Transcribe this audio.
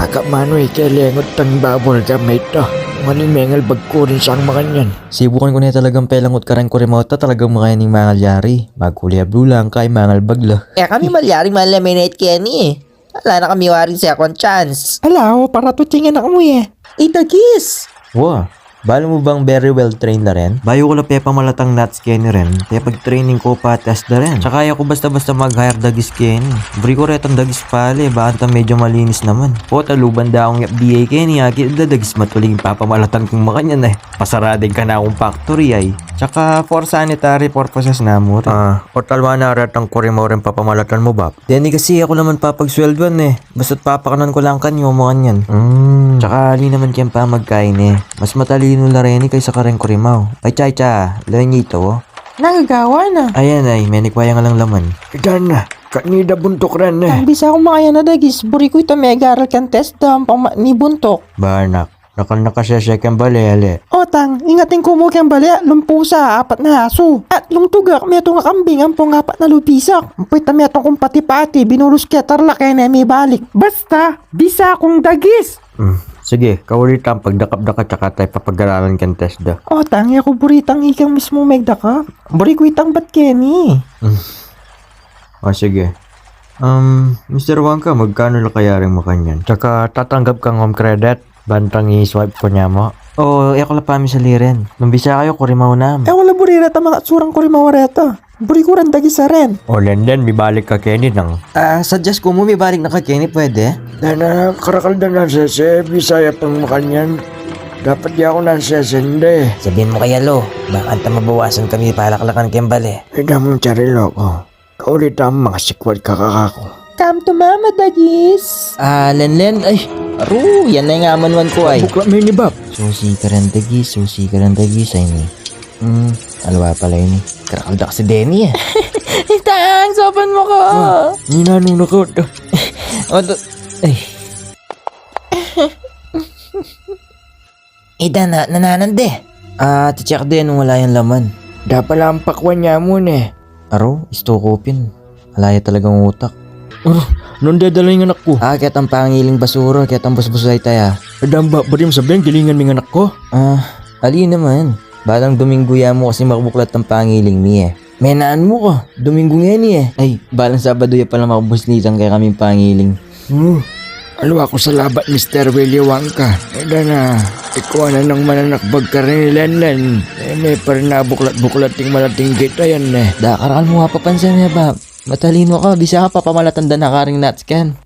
Kakamano ikelengot tang babol gamay to. Maning mengal bagkurin siyang makanyan. Sibukan ko na talagang pelangot ka rin kurimota talagang makayaning mangal yari. Magkulya blue lang kay mangal bagla. Kami malyaring malaminate Kenny eh. Wala na kami waring second chance. Alaw, para tutingan ako mo Itagis! Wow, bala mo bang very well trained na rin? Bayo ko lang pepa malatang nuts Kenny rin. Kaya pag training ko pa test na rin. Tsaka ako basta-basta mag-hire dagis Kenny. Bri ko retang dagis pala baka medyo malinis naman. O taluban da akong FDA Kenny akit da dagis matuling papamalatang kong makanyan Pasarading ka na akong factory ay. Tsaka for sanitary purposes na mo rin. O talwa na retang kuri mo rin papamalatan mo ba? Deni kasi ako naman papagsweldoan Basta't papakanan ko lang kanyo mo kanyan. Tsaka ali naman kayang pa magkain Mas matalino na rin kaysa kareng kurimaw. Ay cha, lawin ito Nagagawa na. Ayan ay, may nikwaya nga lang laman. Idan na. Kanida buntok rin Ang bisa akong makaya na dagis, buri ko ito may aral kan test dam pang ni buntok. Banak, nakasesek ang balele. Otang, ingatin ko mo kang balya, lumpusa, 4 na aso. At lungtugak, may itong kambing, ang pong 4 na lupisak. Pwita may itong kong pati-pati, binulus kaya tarlakay na may balik. Basta, bisa akong dagis. Sige, kaulitan pagdakap-daka tsaka tayo papag-aralan kang test da. Otang, ako buritang ikang mismo megdaka. Buri ko itang bat Kenny. O sige. Mr. Wangka, magkano lang kaya rin mo kanyan? Tsaka tatanggap kang home credit, bantang i-swipe ko niya mo. Oo, ako lang pa sa liren. Nung bisa kayo, kurimaw na. Wala buri reta mga surang ko rin mawareta. Buri ko rin dagis sa rin. O Lenden, bibalik ka Kenny nang. Suggest ko mo bibalik na ka Kenny, pwede? Dana, karakal na sese, bisaya pang makanyan. Dapat di ako nasesende. Sabihin mo kaya Lo, baka anta mabawasan kami palaklakan kembali. Ida mong charilo ko. Kaulit ang mga sikwad kakakako. Come to mama dagis. Len, ay, aru, yan na yung amanwan ko ay. Bukla may ni Bab. Susi ka rin dagis ay ni. Alwa pala yun Karakalda si Denny Itang, sopan mo ko. Ninanong nakot. Ay. Ida na, nananande. Ticheck din nung wala yung laman. Dapat lang pakwan niya muna Aro, istokopin. Alaya talagang utak. Nung dadala yung anak ko. Kaya ang pangiling basura, kaya ang busbusay tayo. Adang ba rin sabihin, gilingan ng anak ko. Ali naman. Balang Domingo ya mo kasi makabuklat ang pangiling mi Menaan mo ko, Domingo nga ni Ay, balang Sabado ya pala makabuslitan kaya kaming pangiling. Alwa ko sa labat Mr. Willie Wangka. Eda na, ikaw na nang mananakbag ka rin ni Lenlen. Pa rin nabuklat-buklat ting malating kita yan Dakaral mo nga papansin ba? Matalino ka, bisa ka pa pamalatanda na karing nuts kan.